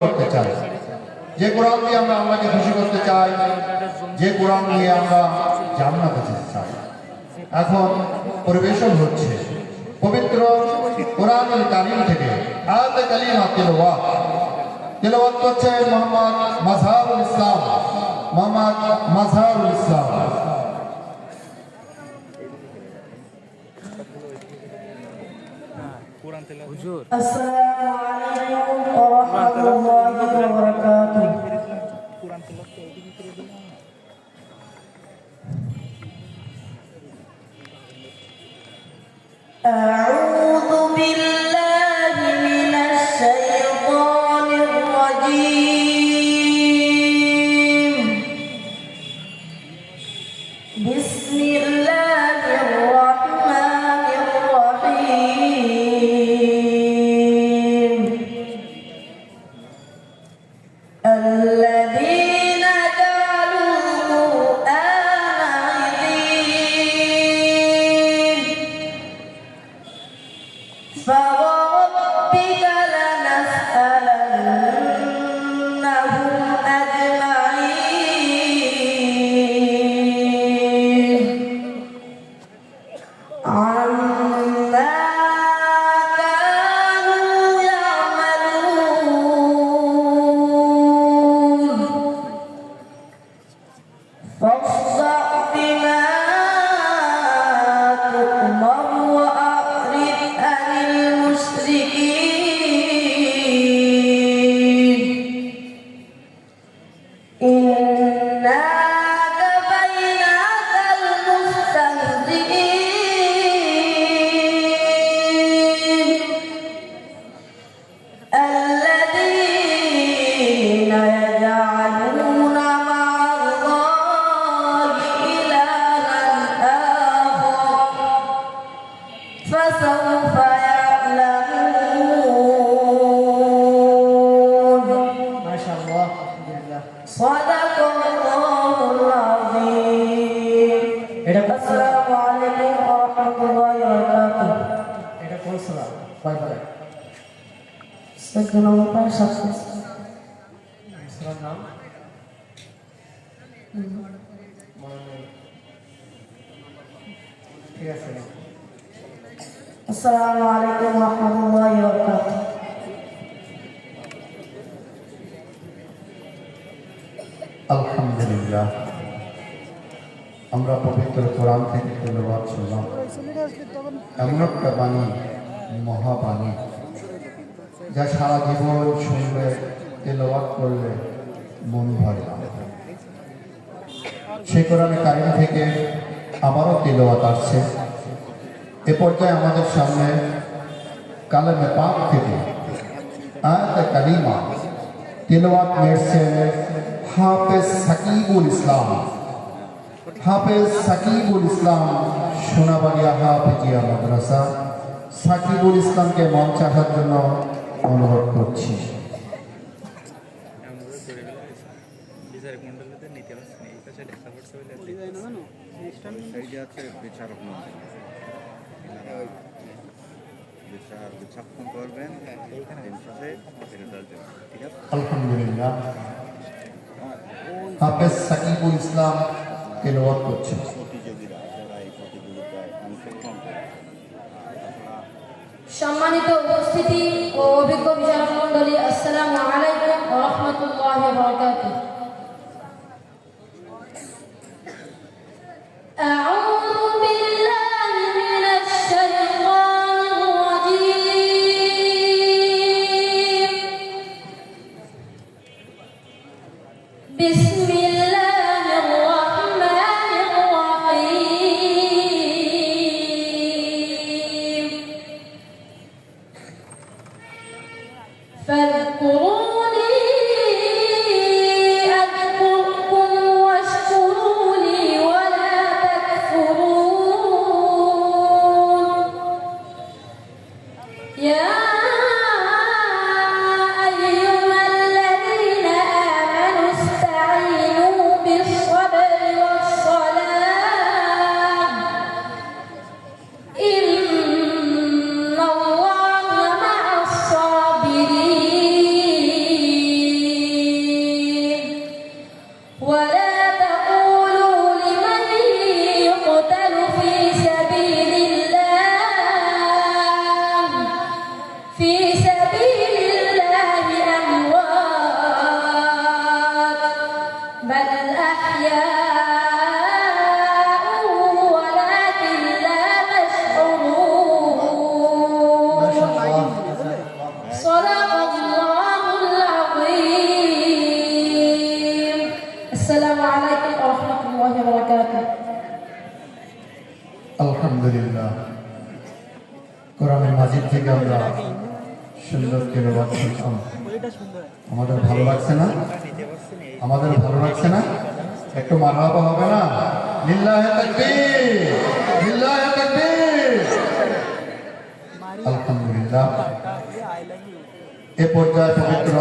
করতে চাই, যে কোরআন দিয়ে আমরা আল্লাহকে খুশি করতে চাই, যে কোরআন দিয়ে আমরা জান্নাতে যেতে চাই। এখন পরিবেশন হচ্ছে পবিত্র কোরআনুল কারীম থেকে আয়াতে কালিমা তেলাওয়াত করছে মোহাম্মদ মাজহারুল ইসলাম। আসসালামু আলাইকুম ওয়া রাহমাতুল্লাহি ওয়া বারাকাতুহু। أعوذ بالله من الشيطان الرجيم. بسم الله الرحمن الرحيم. الذين جعلوا القرآن عضين فوربك لنسألنهم أجمعين عما كانوا يعملون فاصدع بما تؤمر وأعرض عن المشركين إنا كفيناك المستهزئين الذين يجعلون مع الله إلها آخر فسوف يعلمون. ما شاء الله. صدق الله العظيم. السلام عليكم ورحمة الله وبركاته. এটা কোন সূরা? কয় পারা? سجن الله شخص. সূরার নাম মনে নেই। ঠিক আছে। السلام عليكم ورحمة الله وبركاته. আলহামদুলিল্লাহ, আমরা পবিত্র কোরআন থেকে তেলাওয়াত শুনলাম। এমন একটা বাণী, মহাবাণী, যা সারা জীবন শুনলে, তেলাওয়াত করলে মন ভরে না। সেই কোরআনে কারীম থেকে আবারও তেলাওয়াত আসছে। এ পর্যায়ে আমাদের সামনে কালামে পাক থেকে আয়াতে কারিমা তেলাওয়াত করছেন হাফেজ সাকিবুল ইসলাম। হাফেজ সাকিবুল ইসলাম, সোনাবাড়িয়া হাফেজিয়া মাদ্রাসা। সাকিবুল ইসলামকে মঞ্চে আসার জন্য অনুরোধ করছি। আলহামদুলিল্লাহ, হাফেজ সাকিবুল ইসলাম তেলাওয়াত করছেন। সম্মানিত উপস্থিতি ও অভিজ্ঞ বিচারক মণ্ডলী, আসসালামু আলাইকুম ওয়া রাহমাতুল্লাহি ওয়া বারাকাতুহু। আউযু বিল্লাহি মিনাশ শাইতানির রাজীম। বিসমিল্লাহির রাহমানির রাহিম। فاذكروني أذكركم واشكروا لي ولا تكفرون. يا أيها الذين آمنوا استعينوا আলহামদুলিল্লাহ, কোরআনের মাজিদ থেকে আমরা সুন্দর তেলাওয়াত শুনলাম। আমাদের ভালো লাগছে না? আমাদের ভালো লাগছে না? একটু মারহাবা হবে না? লিল্লাহি তাকবীর, লিল্লাহি তাকবীর। আলহামদুলিল্লাহ, এ পর্যায়ে পবিত্র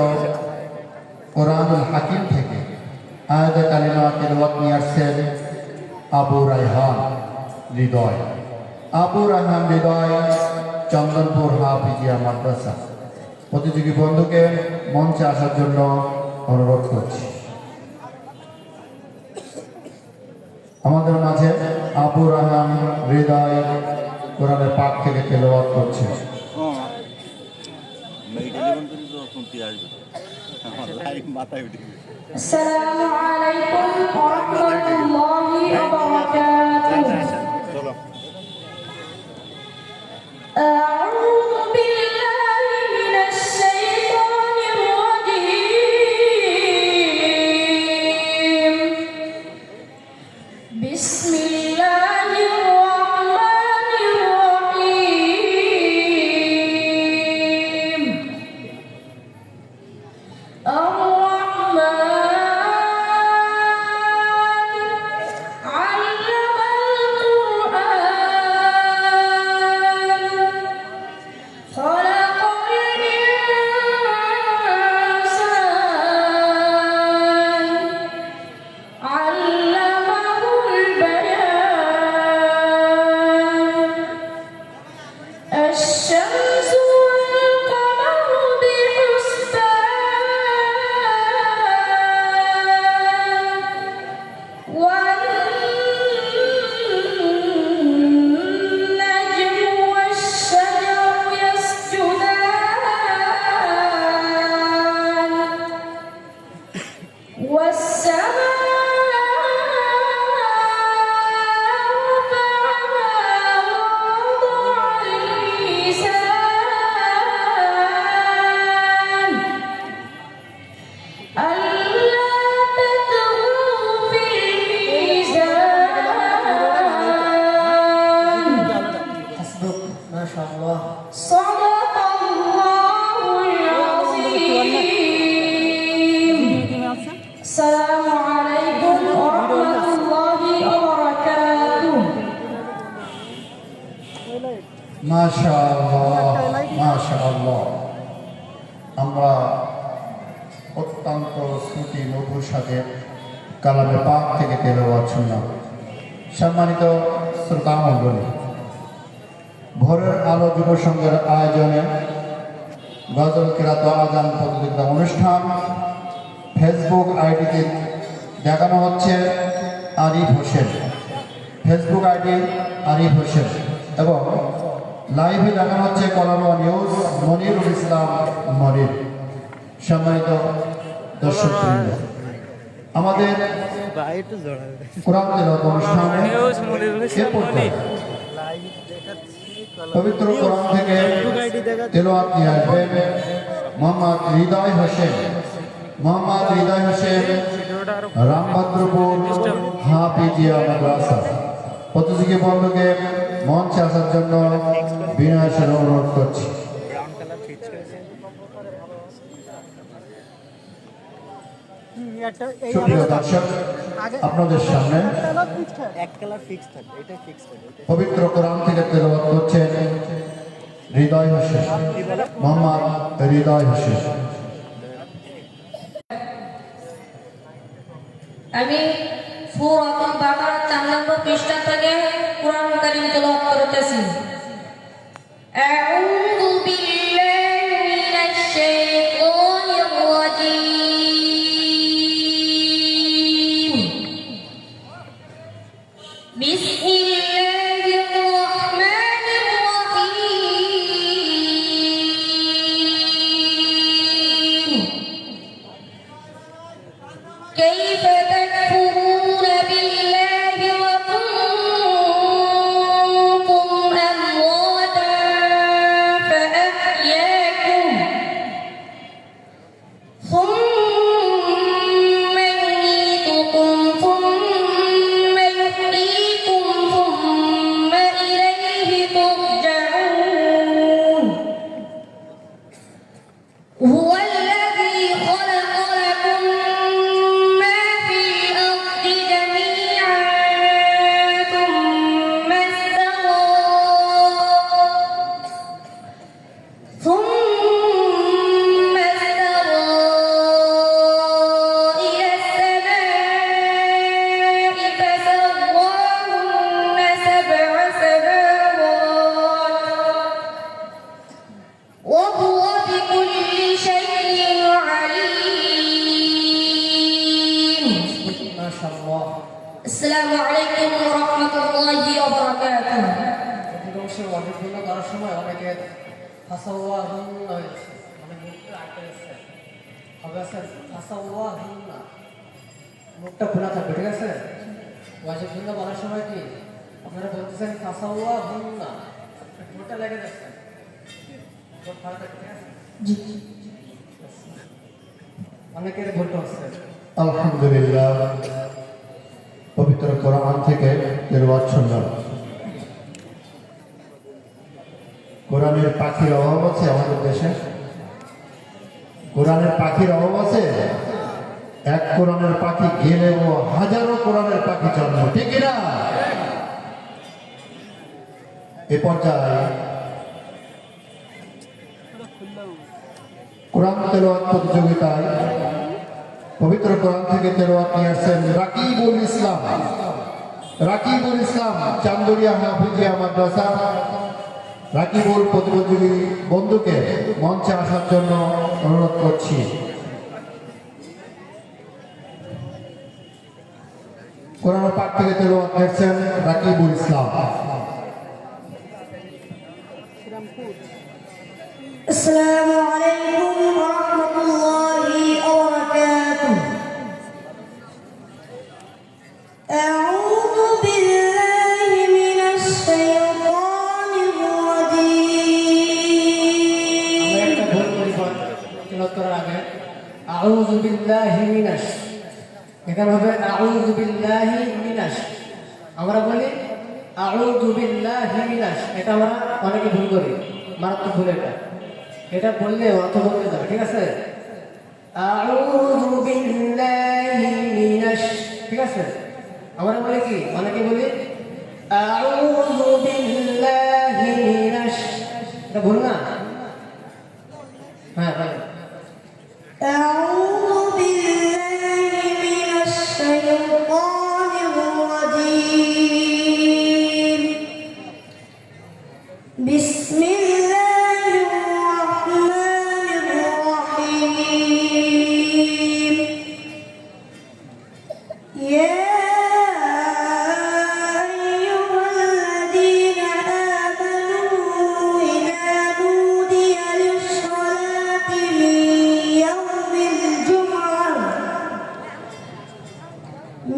কোরআনুল হাকিম থেকে আয়াতে কালিমা তেলাওয়াত নিয়ে আসছেন আবু রায়হান হৃদয়। আবু রায়হান হৃদয়, চন্দনপুর হাফিজিয়া মাদ্রাসা। প্রতিযোগী বন্ধুকে মঞ্চে আসার জন্য অনুরোধ করছি। আমাদের মাঝে আবু রায়হান হৃদয় কোরআনের পাক থেকে তেলাওয়াত করছে। আসসালামু আলাইকুম ওয়া রাহমাতুল্লাহি ওয়া বারাকাতুহু। أعوذ بالله من الشيطان الرجيم. بسم الله الرحمن الرحيم. الشمس والقمر بحسبان والنجم والشجر يسجدان والسماء حسبك ما شاء الله. صدق الله العظيم. السلام عليكم ورحمة الله وبركاته. মাশাআল্লাহ, মাশাআল্লাহ। আমরা অত্যন্ত শ্রুতি মধুর সাথে কালামে পাক থেকে তেলাওয়াত শুনলাম। সম্মানিত শ্রোতা মণ্ডলী, ভোরের আলো যুব সংঘের আয়োজনে গজল কিরাত আজান প্রতিযোগিতা অনুষ্ঠান ফেসবুক আইডিতে দেখানো হচ্ছে আরিফ হোসেন। ফেসবুক আইডি আরিফ হোসেন এবং লাইভে দেখানো হচ্ছে কলারোয়া নিউজ মনিরুল ইসলাম মনির। সম্মানিত দর্শকবৃন্দ, আমাদের কোরআন তেলাওয়াত অনুষ্ঠানে এ পর্যায়ে পবিত্র কোরআন থেকে তেলাওয়াত নিয়ে আসবেন মোহাম্মদ হৃদয় হোসেন। মোহাম্মদ হৃদয় হোসেন, রামভদ্রপুর হাফিজিয়া মাদ্রাসা। প্রতিযোগী বন্ধুকে মঞ্চে আসার জন্য বিনয়ের সাথে অনুরোধ করছি। সুপ্রিয় দর্শক, আপনাদের সামনে পবিত্র কোরআন থেকে তেলাওয়াত করছেন হৃদয় হোসেন, মোহাম্মদ হৃদয় হোসেন। আমি সূরাতুল বাকারা 4 নম্বর পৃষ্ঠা থেকে কোরআন কারীম তেলাওয়াত করতেছি। আউযু বিল্লাহি মিনাশ শাইতানির রাজীম। বিসমিল্লাহির রাহমানির রাহিম। كيف تكفرون بالله وكنتم أمواتا আসসালামু আলাইকুম ওয়া রাহমাতুল্লাহি ওয়া বারাকাতুহু। অধিকাংশ অনেকগুলো করার সময় অনেকের ফাসাওয়া হুন্না হয়েছে, মানে মুখটা আটকে গেছে। হবে আছে ফাসাওয়া হুন্না, মুখটা খোলা থাকবে, ঠিক আছে? ওয়াজিব হুন্না বলার সময় কি আপনারা বলতেছেন ফাসাওয়া হুন্না, ঠোঁটটা লেগে যাচ্ছে, ঠোঁট ফাড়া থাকবে, ঠিক আছে? অনেকের ভুলটা হচ্ছে। আলহামদুলিল্লাহ, পবিত্র কোরআন থেকে তেলাওয়াত শুনলাম। কোরআনের পাখির অভাব আছে আমাদের দেশে? কোরআনের পাখির অভাব আছে? এক কোরআনের পাখি গেলেও হাজারো কোরআনের পাখি জন্ম, ঠিক না? এ পর্যায়ে কোরআন তেলাওয়াত প্রতিযোগিতায় পবিত্র কোরআন থেকে তেলাওয়াত নিয়ে আসছেন রাকিবুল ইসলাম। রাকিবুল ইসলাম, চান্দুরিয়া হাফিজিয়া মাদ্রাসা। রাকিবুল প্রতিযোগী বন্ধুকে মঞ্চে আসার জন্য অনুরোধ করছি। কোরআন পাক থেকে তেলাওয়াত করছেন রাকিবুল ইসলাম। السلام عليكم ورحمة الله وبركاته. أعوذ بالله من الشيطان الرجيم. আমরা একটা ভুল পরিবার তেলাওয়াত করার আগে আউযু বিল্লাহি মিনাশ, এখানে হবে আউযু বিল্লাহি মিনাশ। আমরা বলি আউযু বিল্লাহি মিনাশ, এটা আমরা অনেকে ভুল করি, মারাত্মক ভুল এটা। এটা বললে অর্থ বদলে যাবে, ঠিক আছে? আউযু বিল্লাহি মিনাশ, ঠিক আছে? আমরা বলি কি, অনেকে বলি আউযু বিল্লাহি মিনাশ, এটা ভুল না? হ্যাঁ ভাই, أعوذ بالله من الشيطان الرجيم. بسم الله الرحمن الرحيم. يا أيها الذين آمنوا إذا نودي للصلاة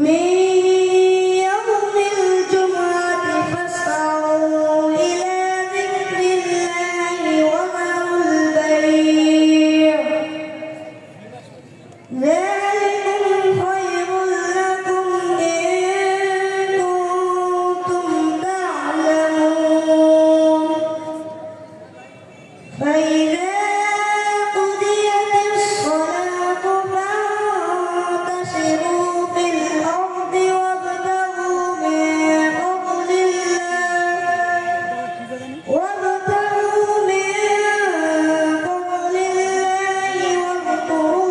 من يوم الجمعة فاسعوا إلى ذكر الله وذروا البيع، ذلكم خير لكم إن كنتم تعلمون. فإذا قضيت الصلاة فانتشروا في الأرض وابتغوا من فضل الله واذكروا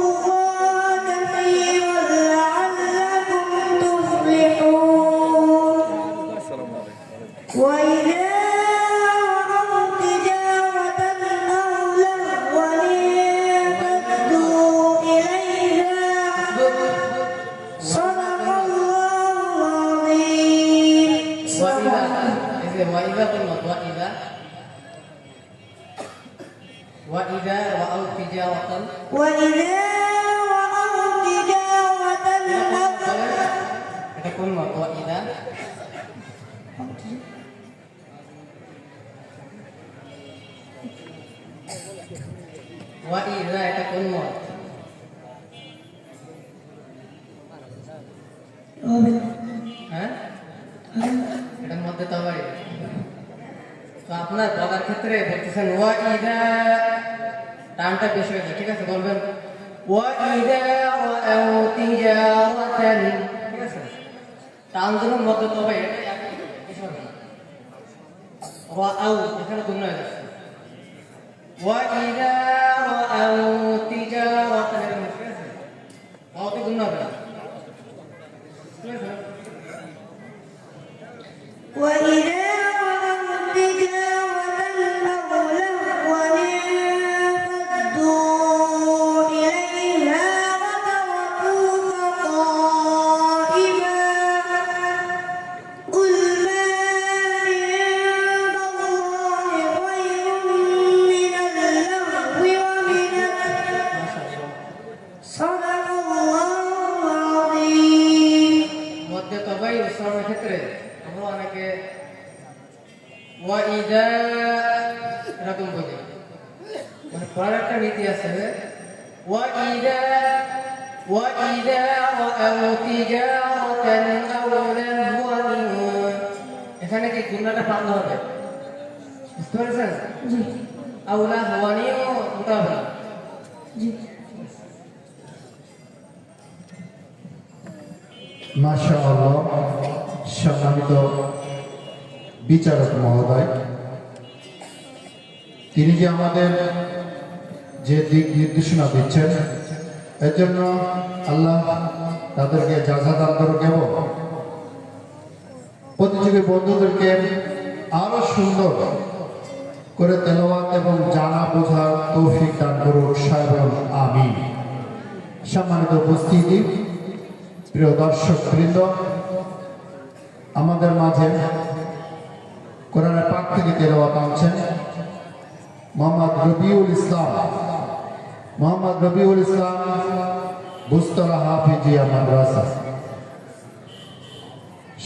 الله كثيرا لعلكم تفلحون. وإذا رأوا تجارة أو لهوا انفضوا إليها. صدق الله العظيم. ওয়াইদা, এই যে ওয়াইদা বললাম, ওয়াইদা ওয়াইদা ওয়াউ তিজারাতান, وإذا رأوا تجارة أو এটা কোন মত? ওয়াইদা ওয়াইদা, এটা কোন মত? হ্যাঁ, এটার মধ্যে তো আবার তো আপনার বলার ক্ষেত্রে বলতেছেন ওয়াইদা, টানটা বেশি হয়ে যায়, ঠিক আছে? বলবেন ওয়াইদা রাআউ তিজারাতান, ঠিক আছে? টান যখন মধ্যে তো হবে, এটা একই কিছু হবে না। রাআউ এখানে গুণ হয়ে যাচ্ছে। ওয়াইদা রাআউ তিজারাতান, ঠিক আছে? রাআউতে গুণ হবে না, ঠিক আছে? وإذا رأوا تجارة أو لهوا انفضوا إليها وتركوك قائما. صدق الله العظيم মধ্যে তবাই উচ্চারণের ক্ষেত্রে আমরা অনেকে ওয়াইদা এরকম বলি, মানে পড়ার একটা নীতি আছে। ওয়াইদা ওয়াইদা রাআউ তিজারাতান আও লাহওয়ান, এখানে কি গুণাটা পাল্লা হবে, বুঝতে পেরেছেন? জি আও লাহওয়ানিও হতে হবে না। জি মাশাআল্লাহ। সম্মানিত বিচারক মহোদয়, তিনি যে আমাদের যে দিক নির্দেশনা দিচ্ছেন এর জন্য আল্লাহ তাদেরকে জাযা দান করুক এবং প্রতিযোগী বন্ধুদেরকে আরো সুন্দর করে তেলাওয়াত এবং জানা বোঝার তৌফিক দান করুক। সাহেব আমিন। সম্মানিত উপস্থিতি, প্রিয় দর্শক বৃন্দ, আমাদের মাঝে কোরআনের পাক থেকে তেলাওয়াত আনছেন মোহাম্মদ রবিউল ইসলাম। মোহাম্মদ রবিউল ইসলাম, বুস্তলা হাফিজিয়া মাদ্রাসা।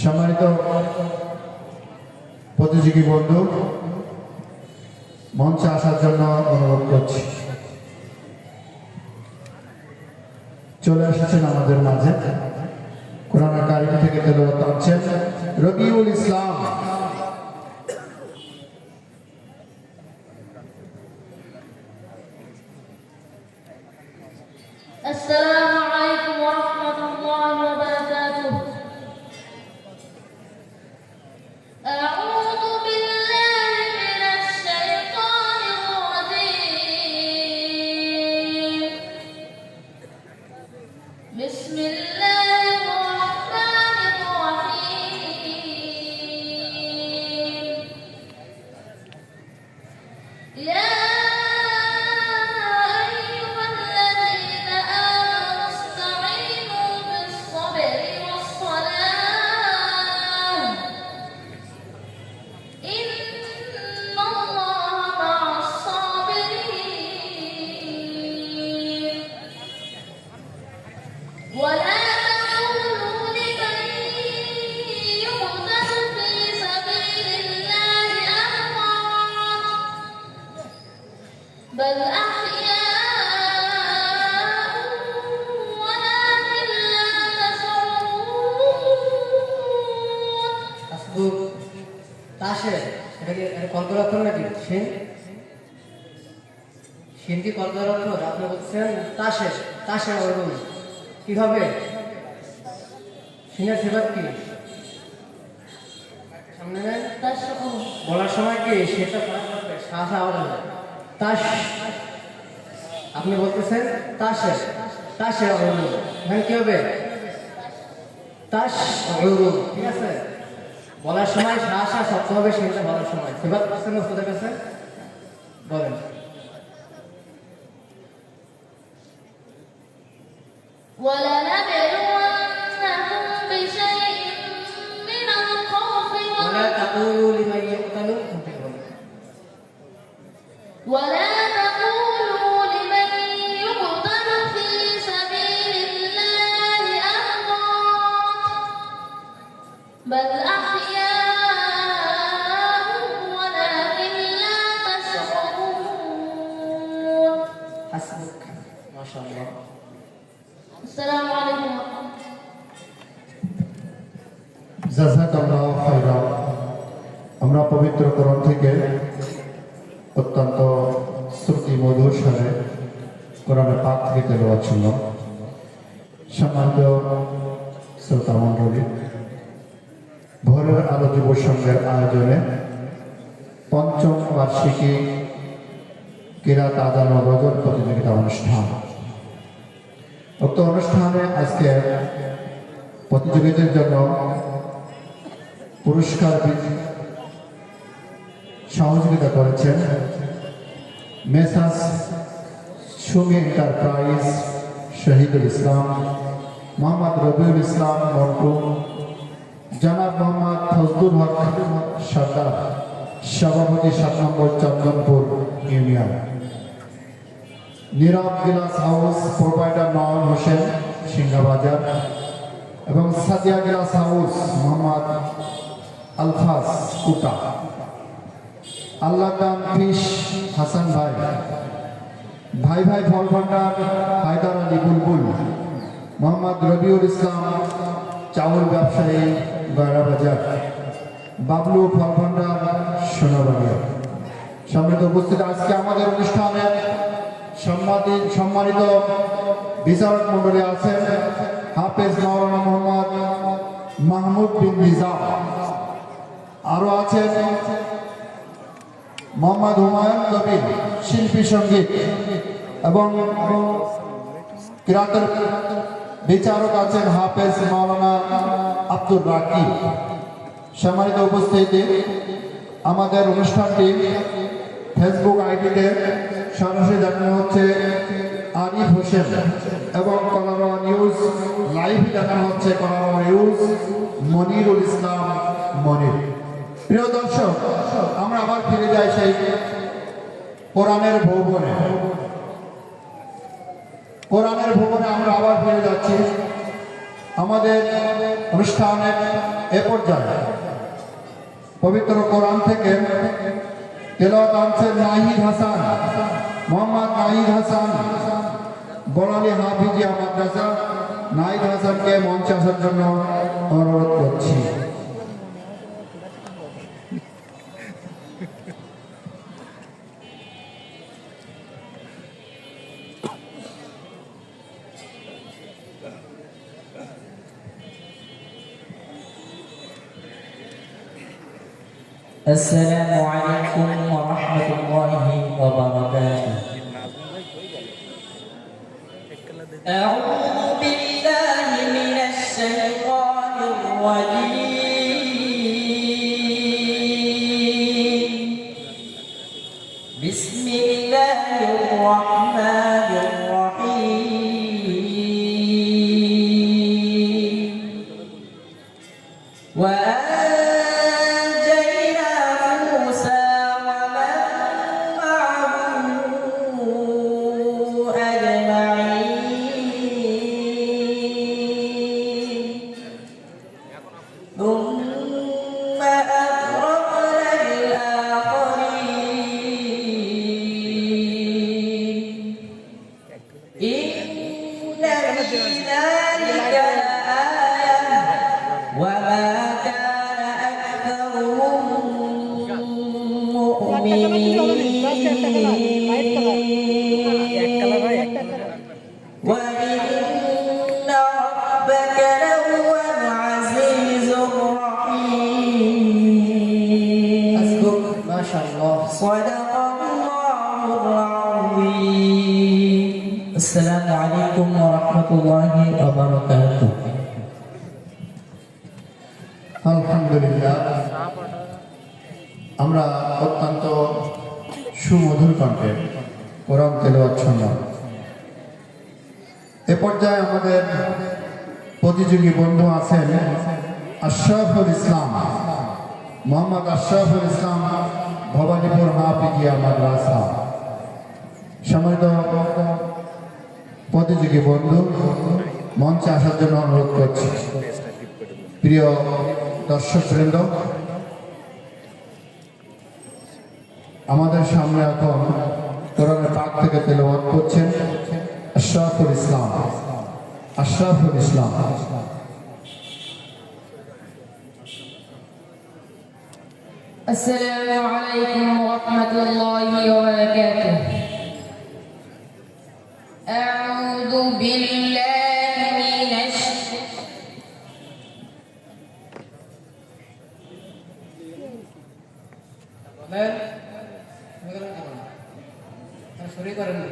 সম্মানিত প্রতিযোগী বন্ধু, মঞ্চে আসার জন্য অনুরোধ করছি। চলে এসেছেন আমাদের মাঝে কোরআনের কারিম থেকে তেলাওয়াত করছেন রবিউল ইসলাম। السلام عليكم ورحمة الله وبركاته. أعوذ بالله من الشيطان الرجيم. بسم الله الرحمن الرحيم. يا أيها الذين آمنوا استعينوا بالصبر والصلاة إن الله مع الصابرين ولا تقولوا لمن يقتل في سبيل الله أموات بل أحياء ولكن لا تشعرون. হাসবুক তাসে, এটা কি কল্পনা অক্ষর নাকি? সিন কি কল্পনার অক্ষর? আপনি বলছেন তাসে, তাসে ওরকম কিভাবে? সিনের সেবাদ কি? সামনে নেন, تشعرون বলার সময় কি সেটা শাসা আওয়াজ হবে তাস। আপনি বলতেছেন তাসে, তাসে অরুণ, এখানে কি হবে? তাস অরুণ, ঠিক আছে? বলার সময় শাসা শব্দ হবে, সেটা বলার সময় সেবাদ পাচ্ছেন ওদের কাছে বলেন। ولنبلونكم بشيء من الخوف ولا تقولوا لمن يقتل ولا تقولوا لمن يقتل في سبيل الله أموات بل أحياء ولكن لا تشعرون. حسبك ما شاء الله. السلام عليكم. জাযাকাল্লাহু খাইরান। আমরা পবিত্র কোরআন থেকে অত্যন্ত শ্রুতি মধুর স্বরে কোরআনের পাক থেকে তেলাওয়াত শুনলাম। সম্মানিত শ্রোতা মণ্ডলী, ভোরের আলো যুব সংঘের আয়োজনে পঞ্চম বার্ষিকী কিরাত আযান ও গজল প্রতিযোগিতা অনুষ্ঠান। উক্ত অনুষ্ঠানে আজকে প্রতিযোগীদের জন্য পুরস্কার সহযোগিতা করেছেন মেসাস সুমি এন্টারপ্রাইজ, শহীদুল ইসলাম, মোহাম্মদ রবিউল ইসলাম মন্টু, জনাব মোহাম্মদ ফজলুল হক সর্দার, সভাপতি 7 নম্বর চন্দনপুর ইউনিয়ন, নীরব গিলাস হাউস প্রোভাইডার সিংহাবাজার এবং Sadia glass house Mohammad alphas কুটা, আল্লাহ দান ফিশ হাসান ভাই, ভাই ভাই ফল ভান্ডার হায়দার আলী বুলবুল, মোহাম্মদ রবিউল ইসলাম চাউল ব্যবসায়ী গয়রাবাজার, বাবলু ফল ভান্ডার সোনাবাড়িয়া। সম্মানিত উপস্থিত, আজকে আমাদের অনুষ্ঠানে সম্মানিত বিচারক মন্ডলী আছেন হাফেজ মাওলানা মোহাম্মদ মাহমুদ বিন নিজাম, আরো আছেন মোহাম্মদ হুমায়ুন কবির শিল্পী সঙ্গীত এবং কিরাতের বিচারক আছেন হাফেজ মাওলানা আব্দুর রাকিব। সম্মানিত উপস্থিতি, আমাদের অনুষ্ঠানটি ফেসবুক আইডিতে সরাসরি দেখানো হচ্ছে আরিফ হোসেন এবং কলারোয়া নিউজ লাইভ দেখানো হচ্ছে কলারোয়া নিউজ মনিরুল ইসলাম মনির। প্রিয় দর্শক, আমরা আবার ফিরে যাই সেই কোরআনের ভুবনে। কোরআনের ভুবনে আমরা আবার ফিরে যাচ্ছি। আমাদের অনুষ্ঠানের এ পর্যায়ে পবিত্র কোরআন থেকে তেলাওয়াত আনছেন নাহিদ হাসান, মোহাম্মদ নাহিদ হাসান, বলালী হাফিজিয়া মাদ্রাসা। নাহিদ হাসানকে মঞ্চে আসার জন্য অনুরোধ করছি। السلام عليكم ورحمة الله وبركاته. أعوذ بالله من الشيطان الرجيم. بسم الله الرحمن الرحيم. وأنجينا موسى ومن معه أجمعين ثم أغرقنا الآخرين إن في ذلك لآية وما كان أكثرهم مؤمنين وإن ربك لهو العزيز الرحيم. حسبك ما شاء الله. صدق الله العظيم. السلام عليكم ورحمة الله وبركاته. আলহামদুলিল্লাহ, আমরা অত্যন্ত সুমধুর কণ্ঠে কোরআন তেলাওয়াত শুনলাম। এ পর্যায়ে আমাদের প্রতিযোগী বন্ধু আছেন আশরাফুল ইসলাম, মোহাম্মদ আশরাফুল ইসলাম, ভবানীপুর হাফিজিয়া মাদ্রাসা। সম্মানিত প্রতিযোগী বন্ধু মঞ্চে আসার জন্য অনুরোধ করছি। প্রিয় দর্শকবৃন্দ, আমাদের সামনে এখন কোরআনের পাক থেকে তেলাওয়াত করছেন আশরাফুল ইসলাম। আশরাফুল ইসলাম। السلام عليكم ورحمة الله وبركاته. أعوذ بالله من শরীর করেন না।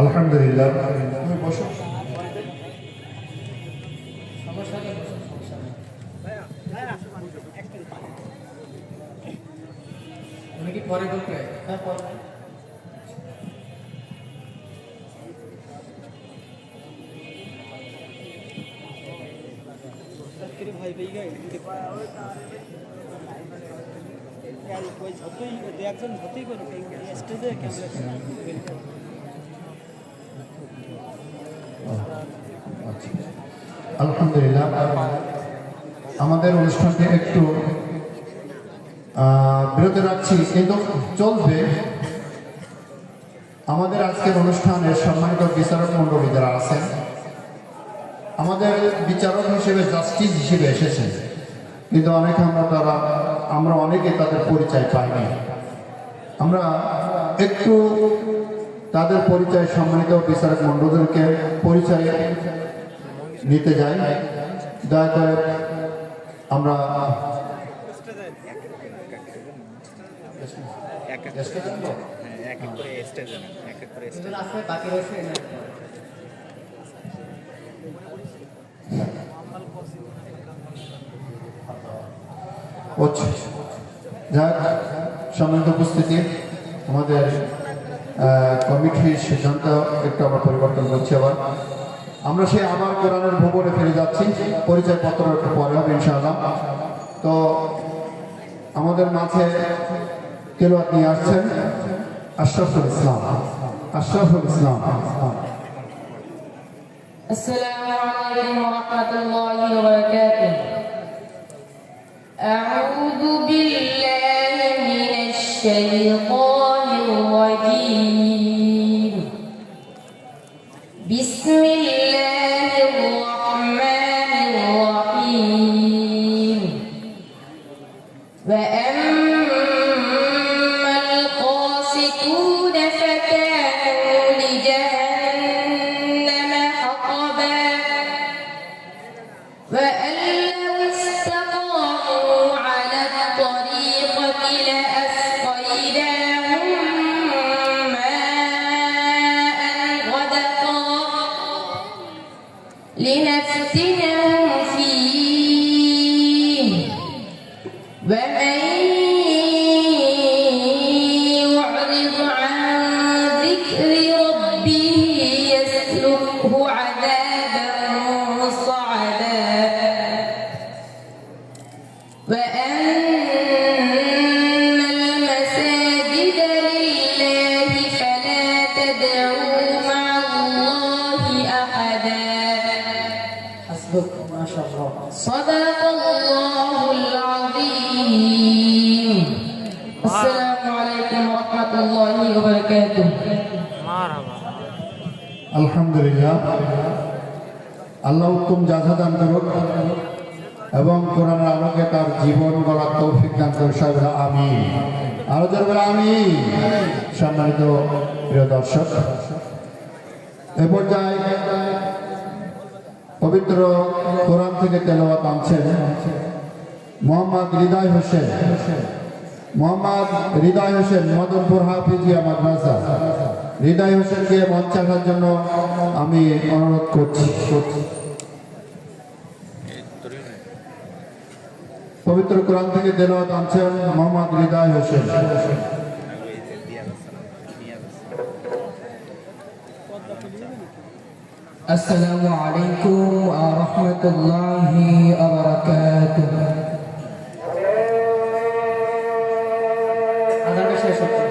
আলহামদুলিল্লাহ, তুমি বসো। সমস্যা নেই, সমস্যা নেই। তুমি কি পরে বলতে? হ্যাঁ, পরে। আলহামদুলিল্লাহ, আমাদের অনুষ্ঠানটি একটু বিরতি রাখছি, কিন্তু চলবে। আমাদের আজকের অনুষ্ঠানের সম্মানিত বিচারক মণ্ডলী যারা আছেন, আমাদের বিচারক হিসেবে জাস্টিস হিসেবে এসেছেন, কিন্তু অনেকে আমরা অনেকে তাদের পরিচয় পাইনি। আমরা একটু তাদের পরিচয়, সম্মানিত বিচারক মণ্ডলীকে পরিচয় নিতে যাই। দয়া করে আমরা আছে বাকি রয়েছে যাক, সম্মানিত উপস্থিতি, আমাদের কমিটির সিদ্ধান্ত একটু আমরা পরিবর্তন করছি। আমরা সেই আবার কোরআনের ভবনে ফিরে যাচ্ছি। পরিচয়পত্র একটু পরে হবে ইনশাআল্লাহ। তো আমাদের মাঝে তেলাওয়াত নিয়ে আসছেন আশরাফুল ইসলাম। السلام عليكم ورحمة الله وبركاته. أعوذ بالله من الشيطان الرجيم. بسم الله الرحمن الرحيم. وأما القاسطون فكانوا لجهنم حطبا وأن لو استقاموا على الطريقة لأسقيناهم ماء غدقا لنفتنهم فيه ومن يعرض عن ذكر ربه يسلكه عذابا صعدا وأن المساجد لله فلا تدعوا مع الله أحدا. حسبك ما شاء الله. صدق الله العظيم. السلام عليكم ورحمة الله وبركاته. আলহামদুলিল্লাহ, আল্লাহ উত্তম যাজা দান করুক এবং কোরআনের আলোকে তার জীবন গড়ার তৌফিক দান করুক। সবাই আমিন। আরো জোরে বলে আমিন। সম্মানিত প্রিয় দর্শক, এ পর্যায়ে পবিত্র কোরআন থেকে তেলাওয়াত আনছেন মোহাম্মদ হৃদয় হোসেন, মদনপুর হাফিজিয়া মাদ্রাসা। হৃদয় হোসেনকে মঞ্চে আসার জন্য আমি অনুরোধ করছি। পবিত্র কোরআন থেকে তেলাওয়াত আনছেন মোহাম্মদ হৃদয় হোসেন। السلام عليكم ورحمة الله وبركاته. আদানটা শেষ হচ্ছে।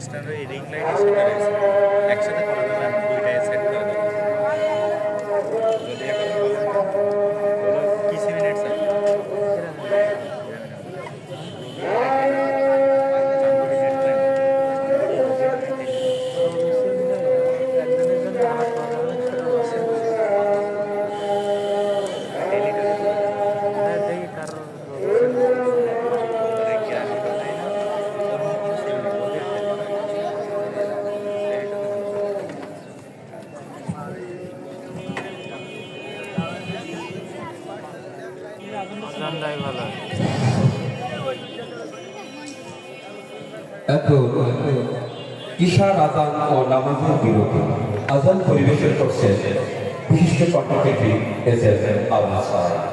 স্ট্যান্ডে রিং লাইট স্পিকার আছে একসাথে করে দিলে আমি দুইটাই সেট করে দেবো যদি এখন বলেন হলো কিছু মিনিট স্যার এখন ঈশার আজান ও নামাজের বিরতি আজান পরিবেশন করছে বিশিষ্ট কণ্ঠশিল্পী এস এস আবুল সালাম।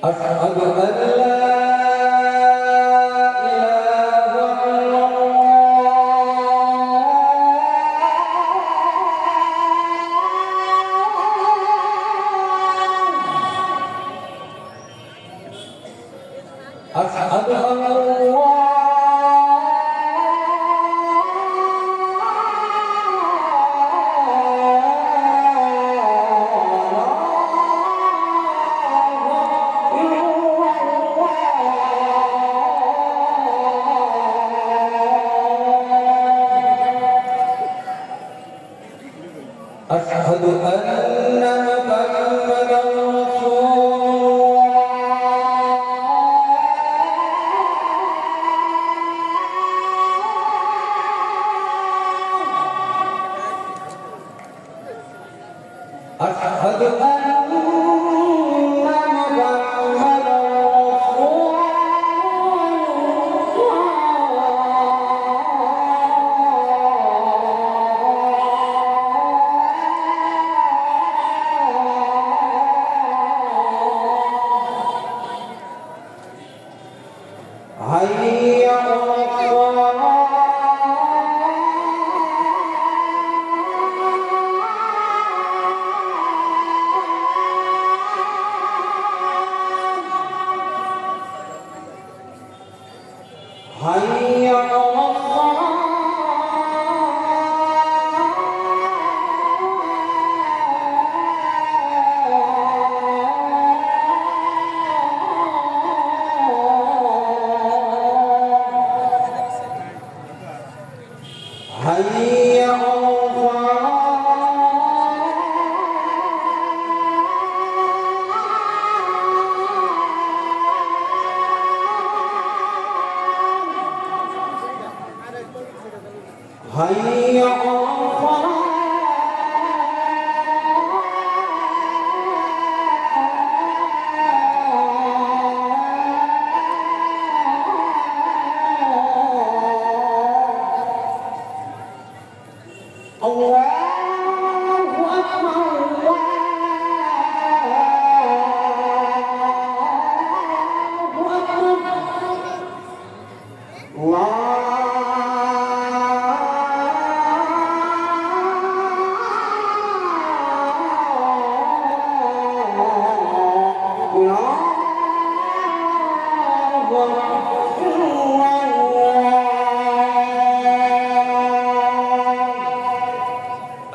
أشهد أن لا إله إلا الله أشهد أن أشهد أن محمدا رسول الله أشهد أن محمدا رسول هيا على الصلاة هيا على هيا على هيا على الله أكبر الله أكبر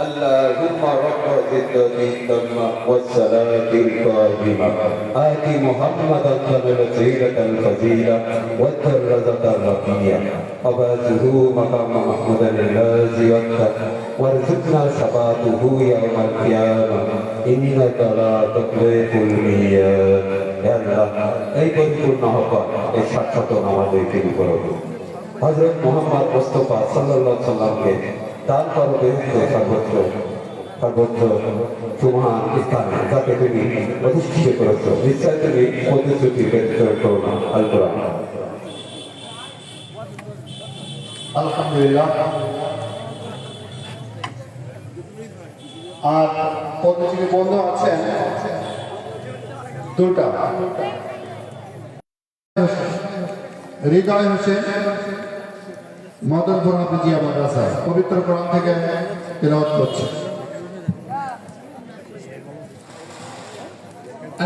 اللهم رب العزة التامة والصلاة القائمة آت محمدا الوسيلة الفضيلة والدرجة الرفيعة وبعثه مقام محمودا الذي وقت وارزقنا شفاعته يوم القيامة إنك لا تخلف الميعاد يا الله এই পরিপূর্ণ আহ্বান এই সাক্ষাৎ আমাদেরকে করো হযরত মুহাম্মদ মুস্তাফা সাল্লাল্লাহু আলাইহি সাল্লামকে তার পরবে সর্বত্র তোমার স্থানে যাকে তুমি প্রতিষ্ঠিত করেছ নিশ্চয় তুমি প্রতিশ্রুতি ব্যক্ত করো না আল কোরআন। আলহামদুলিল্লাহ আর প্রতিযোগী বন্ধু আছেন দুটা, হৃদয় হোসেন, মদনপুর হাফিজিয়া মাদ্রাসায় পবিত্র কোরআন থেকে তেলাওয়াত করছে।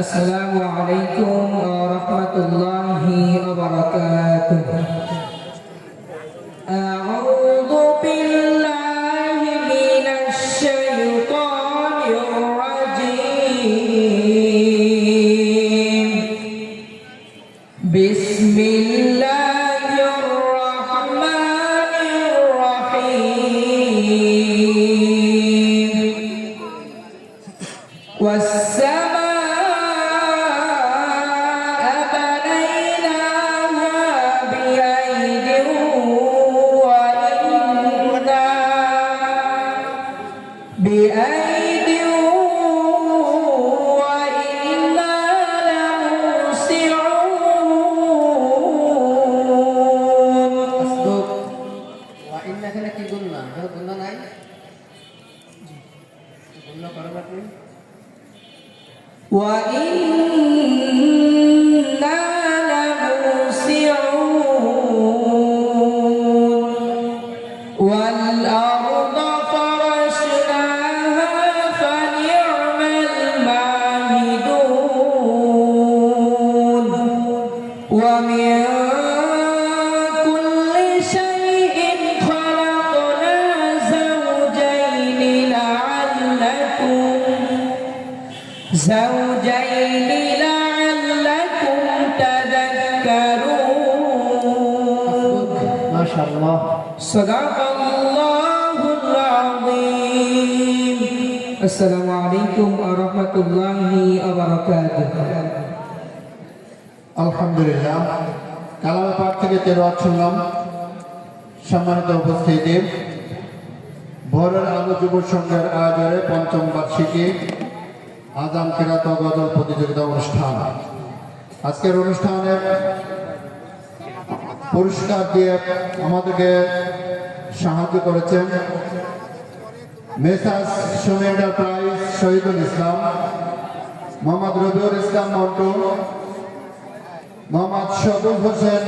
আসসালামু আলাইকুম ওয়া রাহমাতুল্লাহি ওয়া বারাকাতুহু। আউযু বিল্লাহি মিনাশ শাইতানির রাজীম। বিসমিল্লাহির রাহমানির রাহিম। بأيد وإنا لموسعون ওয়াইন এখানে কি গুণনা? এখানে গুণনা নাই? গুণনা করেন আপনি? وإنا لموسعون والأرض فرشناها فنعم الماهدون ومن كل شيء خلقنا زوجين لعلكم تذكرون মাশাআল্লাহ। صدق الله العظيم السلام عليكم ورحمة الله وبركاته আলহামদুলিল্লাহ, কালামে পাক থেকে তেলাওয়াত শুনলাম। সম্মানিত উপস্থিতি, ভোরের আলো যুব সংঘের আয়োজনে পঞ্চম বার্ষিকী আযান কিরাত ও গজল প্রতিযোগিতা অনুষ্ঠান। আজকের অনুষ্ঠানে পুরস্কার দিয়ে আমাদেরকে সাহায্য করেছেন মেসার্স সুমি এন্টারপ্রাইজ, শহীদুল ইসলাম, মোহাম্মদ রবিউল ইসলাম মন্টু, মোহাম্মদ সবুজ হোসেন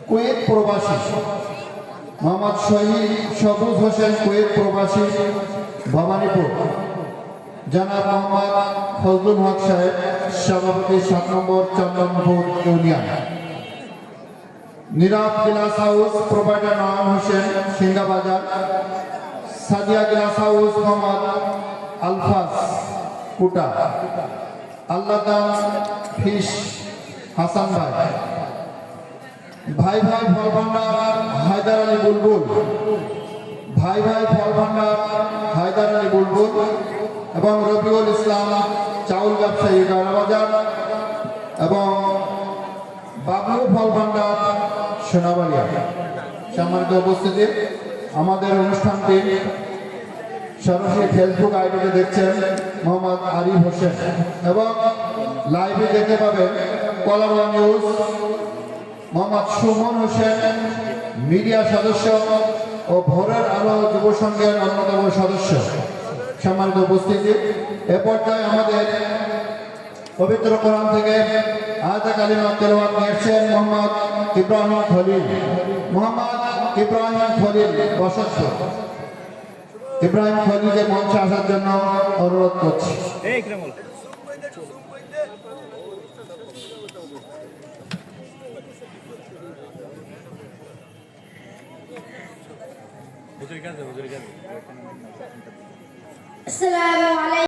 কুয়েত প্রবাসী, মোহাম্মদ সবুজ হোসেন কুয়েত প্রবাসী ভবানীপুর, জনাব মোহাম্মদ ফজলুল হক সাহেব সভাপতি 7 নম্বর চন্দনপুর ইউনিয়ন, নীরব গ্লাস হাউস প্রোপাইটার নয়ন হোসেন সিঙ্গাবাজার, সাদিয়া গ্লাস হাউস মোহাম্মদ আলফাজ কুটা, আল্লাহদান ফিশ হাসান ভাই, ভাই ভাই ফল ভান্ডার হায়দার আলী বুলবুল, ভাই ভাই ফল ভান্ডার হায়দার আলী বুলবুল এবং রবিউল ইসলাম চাউল ব্যবসায়ী গাড়াবাজার এবং বাবলু ফল ভান্ডার সোনাবাড়িয়া। সম্মানিত উপস্থিতি, আমাদের অনুষ্ঠানটি সরাসরি ফেসবুক আইডিতে দেখছেন মোহাম্মদ আরিফ হোসেন এবং লাইভে দেখতে পাবেন কলারওয়া নিউজ মোহাম্মদ সুমন হোসেন মিডিয়া সদস্য ও ভোরের আলো যুব সংঘের অন্যতম সদস্য। সম্মানিত উপস্থিতি, এ পর্যায়ে আমাদের পবিত্র কোরআন থেকে আয়াতে কালিমা তেলাওয়াত নিয়েছেন মোহাম্মদ ইব্রাহিম খলিল। মোহাম্মদ ইব্রাহিম খলিল বসন্ত ইব্রাহিম খলিলকে মঞ্চে আসার জন্য অনুরোধ করছি। এই ইকরামুল হুজুর কাছে আসসালামু আলাইকুম।